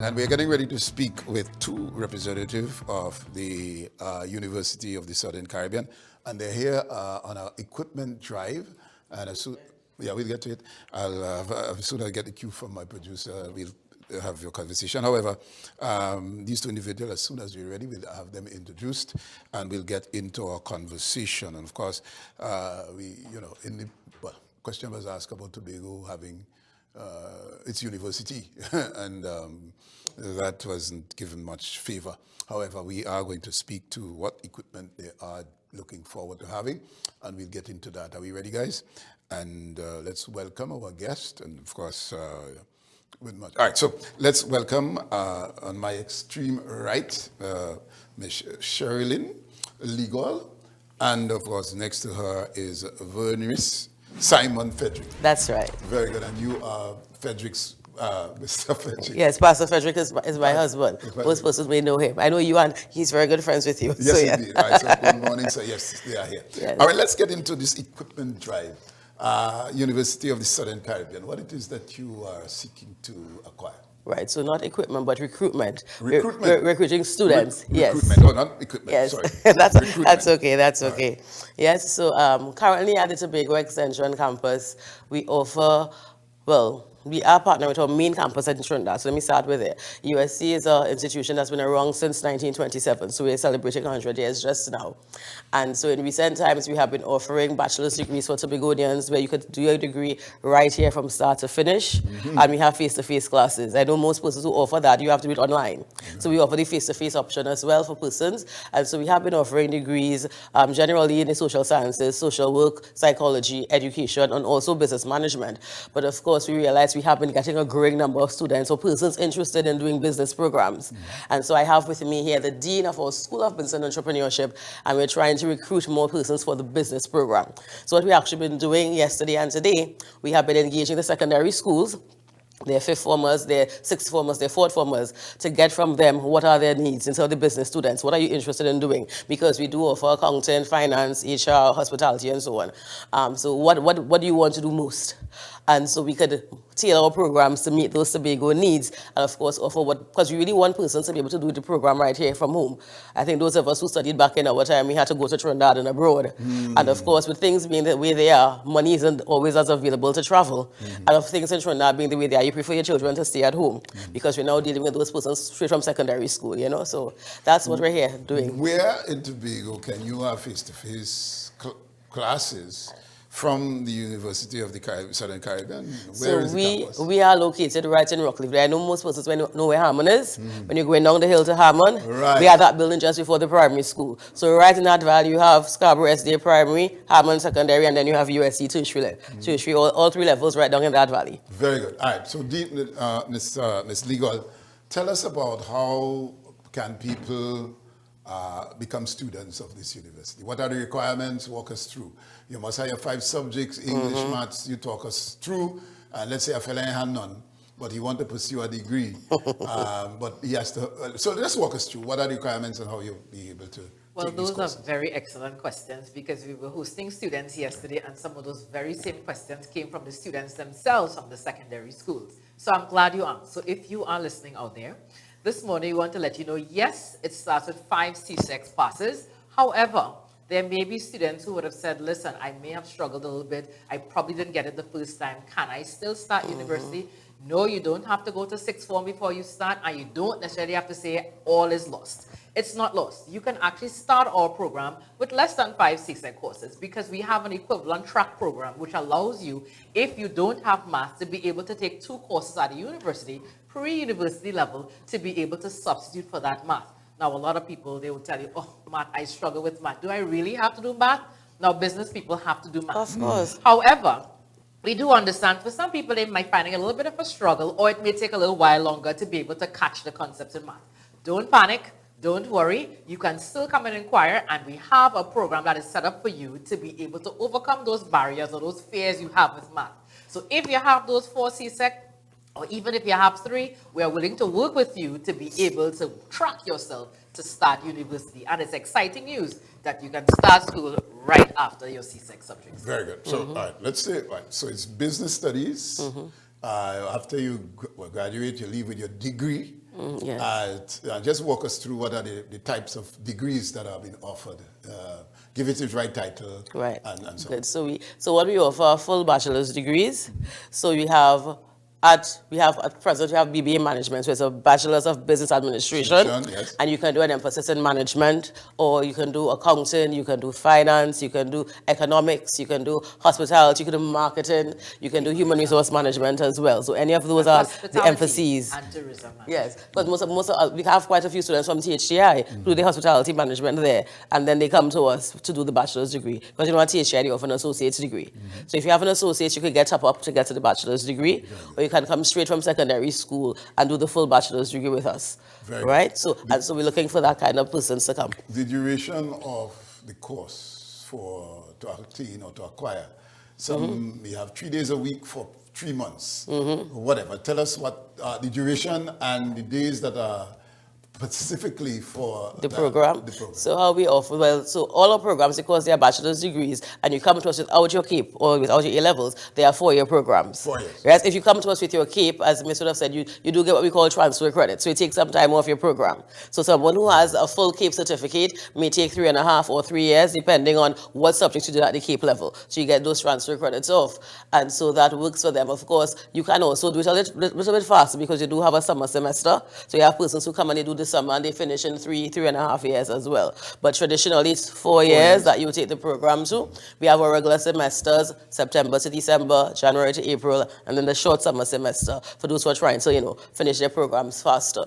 And we're getting ready to speak with two representatives of the University of the Southern Caribbean. And they're here on our equipment drive. And as soon, yeah, we'll get to it. As soon as I get the cue from my producer, we'll have your conversation. However, these two individuals, as soon as we're ready, we'll have them introduced and we'll get into our conversation. And of course, question was asked about Tobago having its university, and that wasn't given much favor. However, we are going to speak to what equipment they are looking forward to having, and we'll get into that. Are we ready, guys? And let's welcome our guest, and of course, with much. All right, so let's welcome on my extreme right, Ms. Sherlyn, legal, and of course, next to her is Vernice Simon Frederick. That's right. Very good. And you are Frederick's, Mr. Frederick. Yes, Pastor Frederick is my husband. Most persons may know him. I know you, and he's very good friends with you. Yes, so, yeah. indeed. Right, so good morning. So yes, they are here. Yes. All right, let's get into this equipment drive. University of the Southern Caribbean, what it is that you are seeking to acquire? Right, so not equipment, but recruitment. Recruitment. We're recruiting students. Yes. Recruitment. Oh, not equipment. Yes, Sorry. that's okay. That's okay. Right. Yes. So currently at the Tobago Extension campus, we offer, we are partnering with our main campus in Trinidad. So let me start with it. USC is an institution that's been around since 1927. So we're celebrating 100 years just now. And so in recent times, we have been offering bachelor's degrees for Tobagonians where you could do your degree right here from start to finish. Mm-hmm. And we have face-to-face classes. I know most persons who offer that, you have to do it online. Mm-hmm. So we offer the face-to-face option as well for persons. And so we have been offering degrees generally in the social sciences, social work, psychology, education, and also business management. But of course, we realize we have been getting a growing number of students or persons interested in doing business programs. Mm-hmm. And so I have with me here the Dean of our School of Business and Entrepreneurship, and we're trying to recruit more persons for the business program. So what we've actually been doing yesterday and today, we have been engaging the secondary schools, their fifth formers, their sixth formers, their fourth formers, to get from them what are their needs instead of the business students. What are you interested in doing? Because we do offer accounting, finance, HR, hospitality, and so on. So what do you want to do most? And so we could tailor our programs to meet those Tobago needs, and of course offer because we really want persons to be able to do the program right here from home. I think those of us who studied back in our time, we had to go to Trinidad and abroad. And of course, with things being the way they are, money isn't always as available to travel. And of things in Trinidad being the way they are, you prefer your children to stay at home because we're now dealing with those persons straight from secondary school, So that's what we're here doing. Where in Tobago can you have face-to-face classes from the University of the Southern Caribbean? Where is the campus? We are located right in Rockcliffe. I know most persons know where Harmon is. When you're going down the hill to Harmon, we are that building just before the primary school. So right in that valley, you have Scarborough SDA Primary, Harmon Secondary, and then you have USC Tertiary, all three levels right down in that valley. Very good. All right. So, Ms. Legal, tell us about how can people become students of this university? What are the requirements? Walk us through. You must have 5 subjects, English, maths, you talk us through. And let's say a fellow had none, but he want to pursue a degree. But he has to, so let's walk us through. What are the requirements and how you'll be able to Well, those are very excellent questions because we were hosting students yesterday and some of those very same questions came from the students themselves from the secondary schools. So I'm glad you asked. So if you are listening out there, this morning we want to let you know, yes, it starts with 5 C6 passes. However, there may be students who would have said, listen, I may have struggled a little bit. I probably didn't get it the first time. Can I still start university? No, you don't have to go to 6th form before you start, and you don't necessarily have to say all is lost. It's not lost. You can actually start our program with less than 5 CSEC courses because we have an equivalent track program which allows you, if you don't have math, to be able to take 2 courses at a university, pre-university level, to be able to substitute for that math. Now, a lot of people, they will tell you, oh, math, I struggle with math. Do I really have to do math? Now, business people have to do math. Of course. However, we do understand for some people, they might find it a little bit of a struggle, or it may take a little while longer to be able to catch the concepts in math. Don't panic. Don't worry. You can still come and inquire, and we have a program that is set up for you to be able to overcome those barriers or those fears you have with math. So if you have those 4 CSEC, or even if you have 3, we are willing to work with you to be able to track yourself to start university. And it's exciting news that you can start school right after your CSEC subjects. Very good. So, all right, let's say, so it's business studies. After you graduate, you leave with your degree. Yes. Just walk us through what are the types of degrees that are being offered. Give it its right title. Right. And so Good. So what we offer are full bachelor's degrees. So at present we have BBA management, so it's a bachelor's of business administration, yes. and you can do an emphasis in management, or you can do accounting, you can do finance, you can do economics, you can do hospitality, you can do marketing, you can do human resource management as well. So any of those are the emphases. And tourism management. Yes, because most of we have quite a few students from THCI who do the hospitality management there, and then they come to us to do the bachelor's degree. Because you know at THCI they offer an associate's degree. So if you have an associate, you could get up to get to the bachelor's degree, or you can come straight from secondary school and do the full bachelor's degree with us. Right? So so we're looking for that kind of persons to come. the duration of the course to attain or to acquire. Some we have 3 days a week for 3 months, whatever. Tell us what the duration and the days that are specifically for The program. So how we offer, so all our programs, because they are bachelor's degrees, and you come to us without your CAPE or without your A-levels, they are 4-year programs. 4 years. Yes, if you come to us with your CAPE, as Ms. would have said, you do get what we call transfer credit. So you take some time off your program. So someone who has a full CAPE certificate may take 3.5 or 3 years, depending on what subjects you did at the CAPE level. So you get those transfer credits off. And so that works for them. Of course, you can also do it a little bit faster because you do have a summer semester. So you have persons who come and they do the summer and they finish in 3.5 years as well. But traditionally it's 4 years that you take the program to. We have our regular semesters, September to December, January to April, and then the short summer semester for those who are trying to, finish their programs faster.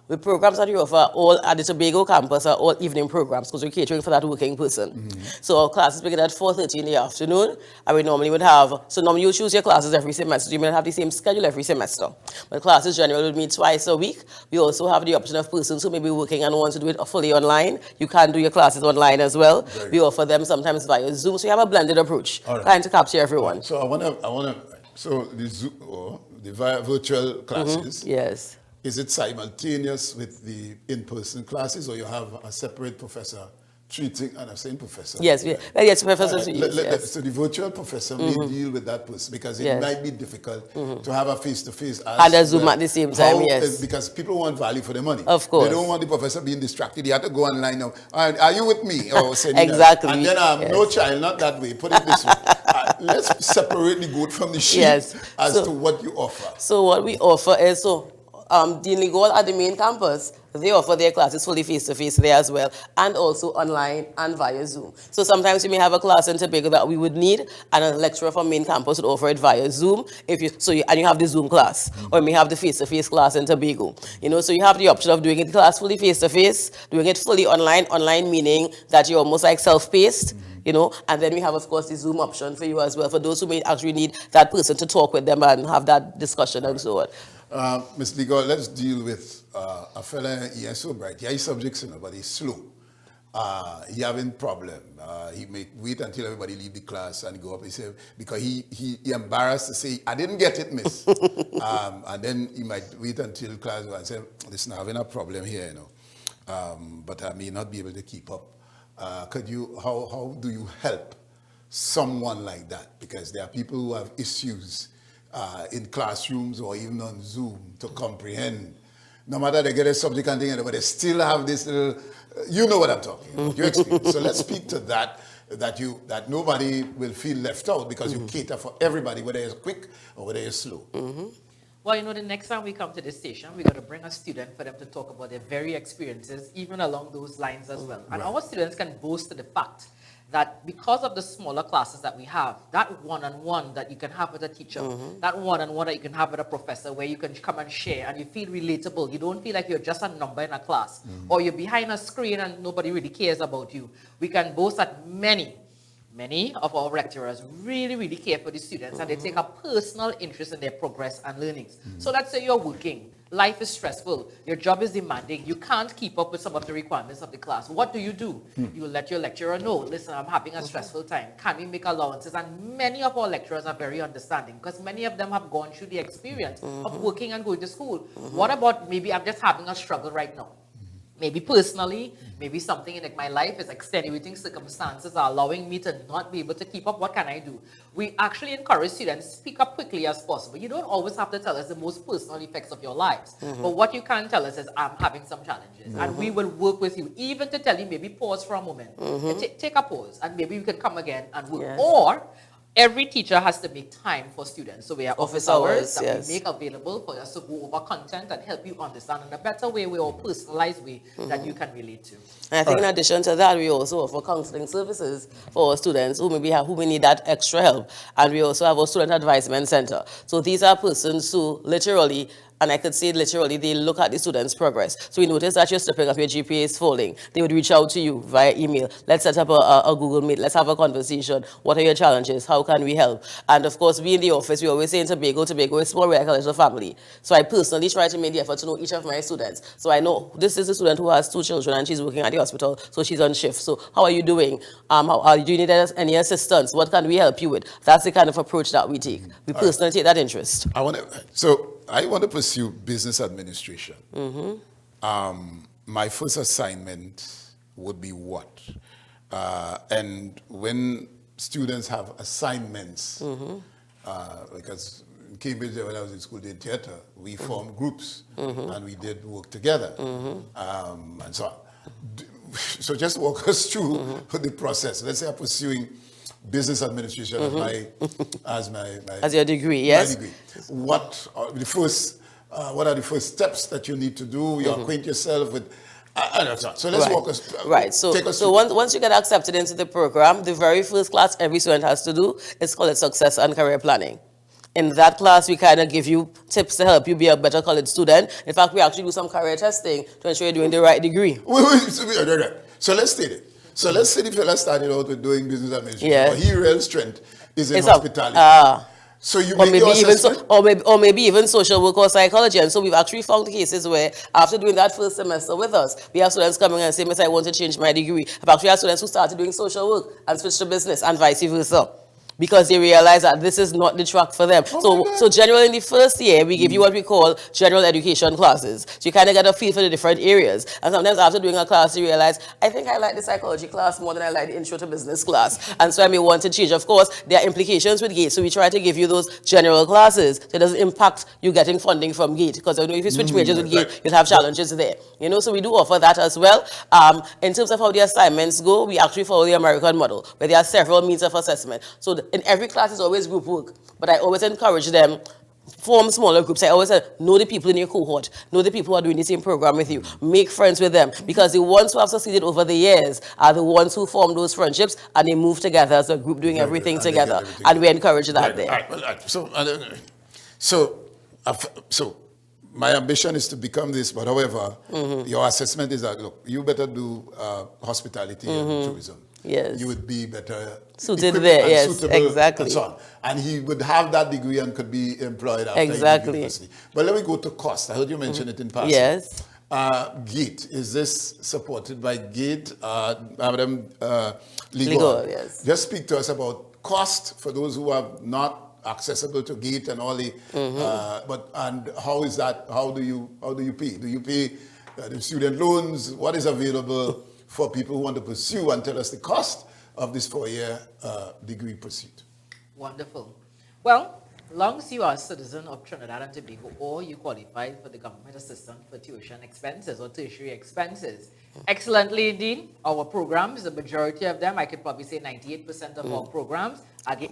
The programs that we offer all at the Tobago campus are all evening programs because we're catering for that working person. So our classes begin at 4:30 in the afternoon, and we normally would have, so normally you choose your classes every semester. You may not have the same schedule every semester, but classes generally would meet twice a week. We also have the option of persons who may be working and want to do it fully online. You can do your classes online as well. We offer them sometimes via Zoom, so you have a blended approach, trying to capture everyone. So so the Zoom, the virtual classes. Yes. Is it simultaneous with the in-person classes, or you have a separate professor treating and a same professor? Yes, yes, professors. So the virtual professor may deal with that person because it might be difficult to have a face-to-face and a Zoom at the same time. Yes, because people want value for their money. Of course, they don't want the professor being distracted. You have to go online now. Are you with me? Or exactly. And then no child, not that way. Put it this way. Let's separate the goat from the sheep as to what you offer. So what we offer is Dean Legal at the main campus, they offer their classes fully face-to-face there as well, and also online and via Zoom. So sometimes you may have a class in Tobago that we would need, and a lecturer from main campus would offer it via Zoom. And you have the Zoom class, or you may have the face-to-face class in Tobago. So you have the option of doing it class fully face-to-face, doing it fully online. Online meaning that you're almost like self-paced. And then we have, of course, the Zoom option for you as well, for those who may actually need that person to talk with them and have that discussion and so on. Ms. Legal, let's deal with a fella, he is so bright. He has subjects, but he's slow. He having problem. He may wait until everybody leave the class and go up. He say, because he embarrassed to say, I didn't get it, miss. And then he might wait until class and say, listen, I'm having a problem here, but I may not be able to keep up. How do you help someone like that? Because there are people who have issues in classrooms or even on Zoom to comprehend. No matter they get a subject and thing, but they still have this little, you know what I'm talking about, your experience. So let's speak to that nobody will feel left out because you cater for everybody, whether it's quick or whether it's slow. Well, the next time we come to this station, we're going to bring a student for them to talk about their very experiences, even along those lines as well. And our students can boast to the fact that because of the smaller classes that we have, that one-on-one that you can have with a teacher, that one-on-one that you can have with a professor, where you can come and share and you feel relatable. You don't feel like you're just a number in a class, or you're behind a screen and nobody really cares about you. We can boast that many of our lecturers really, really care for the students, and they take a personal interest in their progress and learnings. So let's say you're working. Life is stressful. Your job is demanding. You can't keep up with some of the requirements of the class. What do? You let your lecturer know, listen, I'm having a stressful time. Can we make allowances? And many of our lecturers are very understanding because many of them have gone through the experience of working and going to school. What about maybe I'm just having a struggle right now? maybe personally, maybe something in like my life is extenuating circumstances are allowing me to not be able to keep up. What can I do? We actually encourage students to speak up quickly as possible. You don't always have to tell us the most personal effects of your lives. But what you can tell us is, I'm having some challenges. And we will work with you, even to tell you, maybe pause for a moment. Take a pause, and maybe we can come again and work. Yes. Or every teacher has to make time for students. So we have office hours that yes. we make available for us to go over content and help you understand in a better way, or personalized way that you can relate to. And I think in addition to that, we also offer counseling services for our students who may need that extra help. And we also have our student advisement center. So these are persons who literally, and I could say literally, they look at the students' progress. So we notice that you're slipping up, your GPA is falling. They would reach out to you via email. Let's set up a Google Meet. Let's have a conversation. What are your challenges? How can we help? And of course, we in the office, we always say in Tobago is small, we're like a little family. So I personally try to make the effort to know each of my students. So I know this is a student who has 2 children and she's working at the hospital, so she's on shift. So how are you doing? Do you need any assistance? What can we help you with? That's the kind of approach that we take. We personally take that interest. I want to pursue business administration. My first assignment would be what? And when students have assignments, because in Cambridge, when I was in school, did theater, we formed groups and we did work together and so on. So just walk us through the process. Let's say I'm pursuing business administration as your degree, yes. My degree. What are the first steps that you need to do? You acquaint yourself with. So let's walk us. So once you get accepted into the program, the very first class every student has to do is called Success and Career Planning. In that class, we kind of give you tips to help you be a better college student. In fact, we actually do some career testing to ensure you're doing the right degree. So let's state it. So let's say the fella started out with doing business administration, but his real strength is in hospitality. So you make your assessment? Or maybe even social work or psychology. And so we've actually found cases where after doing that first semester with us, we have students coming and saying, Miss, I want to change my degree. I've actually had students who started doing social work and switched to business and vice versa, because they realize that this is not the track for them. So generally in the first year, we give you what we call general education classes. So you kind of get a feel for the different areas. And sometimes after doing a class, you realize, I think I like the psychology class more than I like the intro to business class. And so I may want to change. Of course, there are implications with GATE. So we try to give you those general classes so it doesn't impact you getting funding from GATE. Because if you switch majors with GATE, you'll have challenges there. So we do offer that as well. In terms of how the assignments go, we actually follow the American model, where there are several means of assessment. So in every class is always group work, but I always encourage them, form smaller groups. I always say, know the people in your cohort, know the people who are doing the same program with you, make friends with them, because the ones who have succeeded over the years are the ones who form those friendships and they move together as a group doing everything together, and we encourage that there. So my ambition is to become this, but however, your assessment is that, look, you better do hospitality and tourism. Yes. You would be better suited there, yes, exactly. And so on. And he would have that degree and could be employed after university. But let me go to cost. I heard you mention it in passing. Yes. GATE, is this supported by GATE? Madam Legal, yes. Just speak to us about cost for those who are not accessible to GATE and all the, and how is that? How do you pay? Do you pay the student loans? What is available for people who want to pursue, and tell us the cost of this 4-year degree pursuit? Wonderful. Well, as long as you are a citizen of Trinidad and Tobago, or you qualify for the government assistance for tuition expenses or tertiary expenses, excellently indeed, our programs, the majority of them, I could probably say 98% of our programs,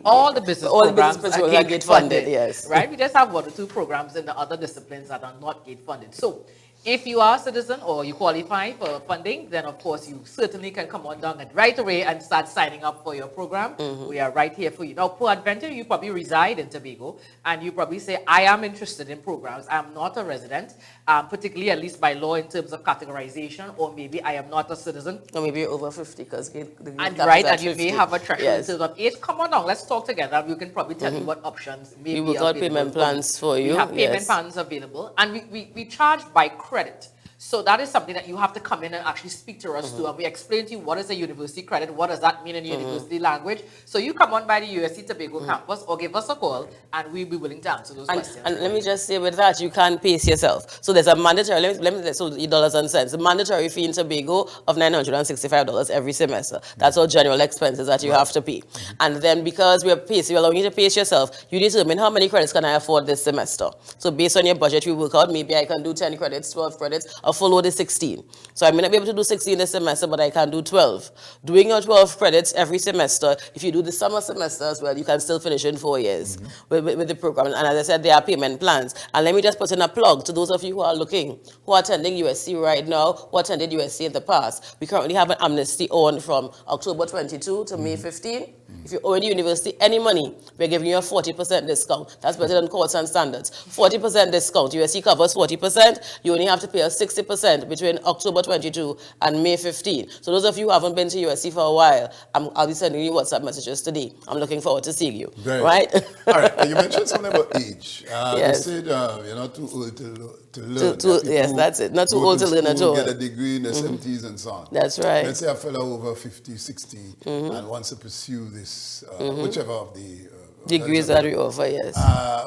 all the business programs are GATE funded. Yes. Right? We just have 1 or 2 programs in the other disciplines that are not GATE funded. So if you are a citizen or you qualify for funding, then of course you certainly can come on down and right away and start signing up for your program. We are right here for you. Now, peradventure, you probably reside in Tobago and you probably say, I am interested in programs. I'm not a resident, particularly at least by law in terms of categorization, or maybe I am not a citizen. Or maybe you're over 50 because and you may have a threshold in terms of age. Come on down, let's talk together. We can probably tell you what options may be available. We work out payment plans for you. We have payment plans available, and we charge by credit. So that is something that you have to come in and actually speak to us to, and we explain to you what is a university credit, what does that mean in university language. So you come on by the USC Tobago campus or give us a call, and we'll be willing to answer those questions. And let me just say with that, you can pace yourself. So there's a mandatory, so the dollars and cents, a mandatory fee in Tobago of $965 every semester. That's all general expenses that you have to pay. And then because we're allowing you to pace yourself, you determine how many credits can I afford this semester. So based on your budget, we work out, maybe I can do 10 credits, 12 credits, or follow the 16. So I may not be able to do 16 this semester, but I can do 12. Doing your 12 credits every semester, if you do the summer semester as well, you can still finish in 4 years with the program. And as I said, there are payment plans. And let me just put in a plug to those of you who are looking, who are attending USC right now, who attended USC in the past. We currently have an amnesty on from October 22 to May 15. If you owe the university any money, we're giving you a 40% discount. That's better than courts and standards. 40% discount. USC covers 40%. You only have to pay us 60% between October 22 and May 15. So those of you who haven't been to USC for a while, I'll be sending you WhatsApp messages today. I'm looking forward to seeing you. Right? All right. You mentioned something about age. Yes. You said you're not too old to learn. Yes, that's it. Not too old to learn at all. Get a degree in the 70s and so on. That's right. Let's say a fellow over 50, 60 and wants to pursue this, whichever of the degrees that we offer, yes.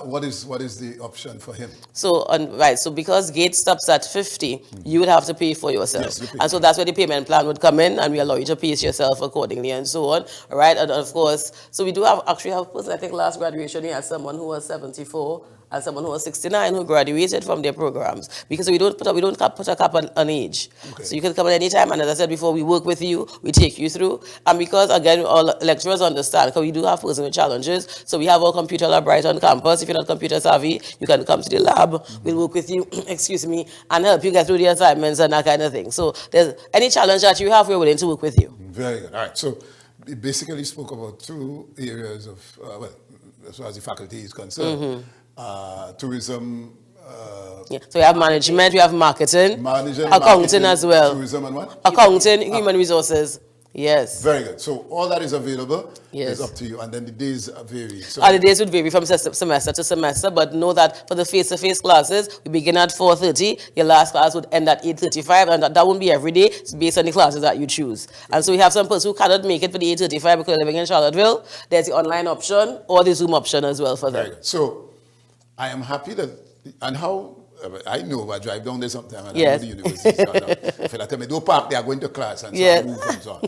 What is the option for him? So, so because gate stops at 50, you would have to pay for yourself. Yes, and so that's where the payment plan would come in, and we allow you to pace yourself accordingly and so on. All right, and of course, so we do actually have, I think last graduation, we had someone who was 74 and someone who was 69 who graduated from their programs, because we don't put a cap on age. Okay. So you can come at any time, and as I said before, we work with you, we take you through, and because again, all lecturers understand, because we do have personal challenges, so we have our computer lab right on campus. If you're not computer savvy, you can come to the lab, we'll work with you, excuse me, and help you get through the assignments and that kind of thing. So there's any challenge that you have, we're willing to work with you. Very good. All right, so we basically spoke about 2 areas of, as far as the faculty is concerned. Tourism. So we have management, we have marketing, accounting as well. Tourism and what? Accounting, human resources. Yes. Very good. So all that is available. Yes. It's up to you. And then the days vary. So the days would vary from semester to semester, but know that for the face-to-face classes, we begin at 4:30. Your last class would end at 8:35, and that won't be every day. It's based on the classes that you choose. And so we have some persons who cannot make it for the 8:35 because they're living in Charlottesville. There's the online option or the Zoom option as well for them. Very good. So I am happy that, and how, I know I drive down there sometime and yes. I know the university. If I tell me, don't park, they are going to class and so yes. move and so on.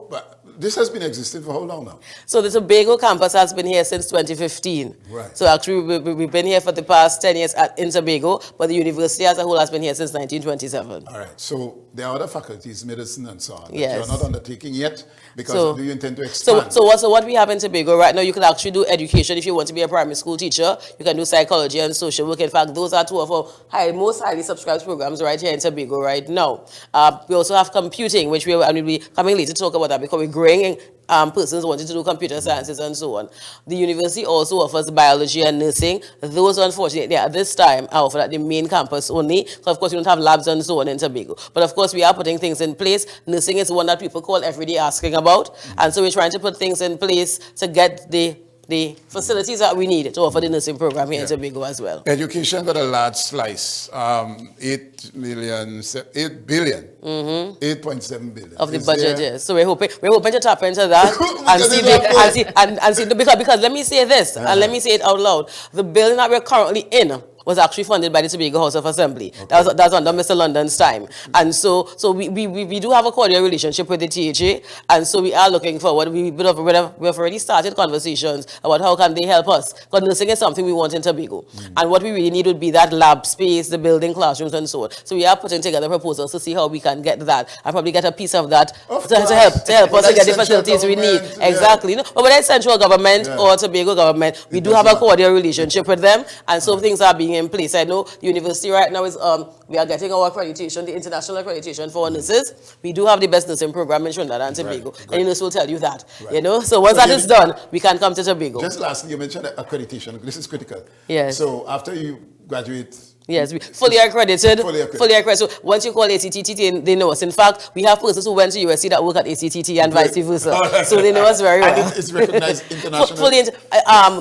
But this has been existing for how long now? So the Tobago campus has been here since 2015. Right. So actually we've been here for the past 10 years in Tobago, but the university as a whole has been here since 1927. All right. So there are other faculties, medicine and so on, that yes. you're not undertaking yet, because do you intend to expand? So what we have in Tobago right now, you can actually do education. If you want to be a primary school teacher, you can do psychology and social work. In fact, those are 2 of our most highly subscribed programs right here in Tobago right now. We also have computing, which we'll be coming later to talk about that, because we're growing persons wanting to do computer sciences and so on. The university also offers biology and nursing. Those, unfortunately, at this time are offered at the main campus only, because of course we don't have labs and so on in Tobago. But of course we are putting things in place. Nursing is one that people call every day asking about, and so we're trying to put things in place to get the facilities that we need to offer the nursing program here in Tobago as well. Education got a large slice, 8 billion, 8.7 billion of the budget. Yes, so we're hoping to tap into that and see because let me say this and let me say it out loud. The building that we're currently in was actually funded by the Tobago House of Assembly. Okay. That was under Mr. London's time. And so we do have a cordial relationship with the THA, and so we are looking forward. We've already started conversations about how can they help us, because nursing is something we want in Tobago. And what we really need would be that lab space, the building, classrooms, and so on. So we are putting together proposals to see how we can get that, and probably get a piece of that to help us to get the facilities we need. Yeah. Exactly. You know, but whether it's central government or Tobago government, we do have a cordial relationship with them, and so things are being in place. I know the university right now is we are getting our accreditation, the international accreditation for nurses. We do have the best nursing program in Trinidad and Tobago, and the nurse will tell you that. You know, so once that is done, we can come to Tobago. Just lastly, you mentioned accreditation. This is critical. Yes. So after you graduate. Yes, we fully accredited. So once you call ACTT, they know us. In fact, we have persons who went to USC that work at ACTT and vice versa. Right. So they know us very well. And it's recognized internationally.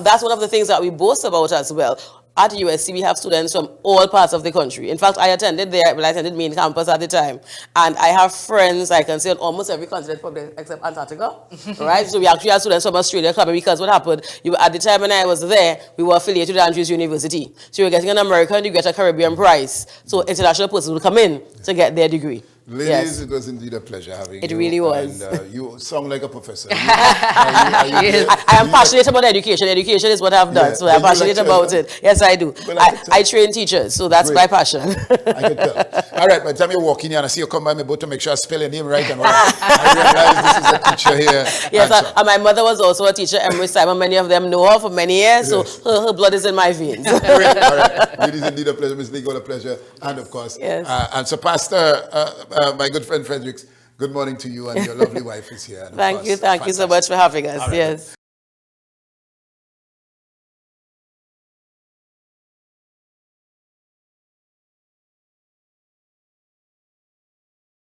That's one of the things that we boast about as well. at USC, we have students from all parts of the country. In fact, I attended there, but I attended main campus at the time. And I have friends, I can say, on almost every continent probably except Antarctica, right? So we actually have students from Australia coming because what happened, at the time when I was there, we were affiliated with Andrews University. So you were getting an American, you get a Caribbean price. So international persons would come in to get their degree. Ladies, yes. It was indeed a pleasure having you. It really was. And you sound like a professor. I am passionate about education. Education is what I've done, so I'm passionate about it. Yes, I do. I train teachers, so that's my passion. I can tell. All right, by the time you're walking here and I see you come by my boat to make sure I spell your name right and all that, I realize this is a teacher here. Yes, and my mother was also a teacher, Emery Simon. Many of them know her for many years, so her blood is in my veins. Great. All right. It is indeed a pleasure, Ms. Legal, a pleasure. And of course, and so Pastor, my good friend Frederick, good morning to you, and your lovely wife is here. Thank you so much for having us. Right. Yes.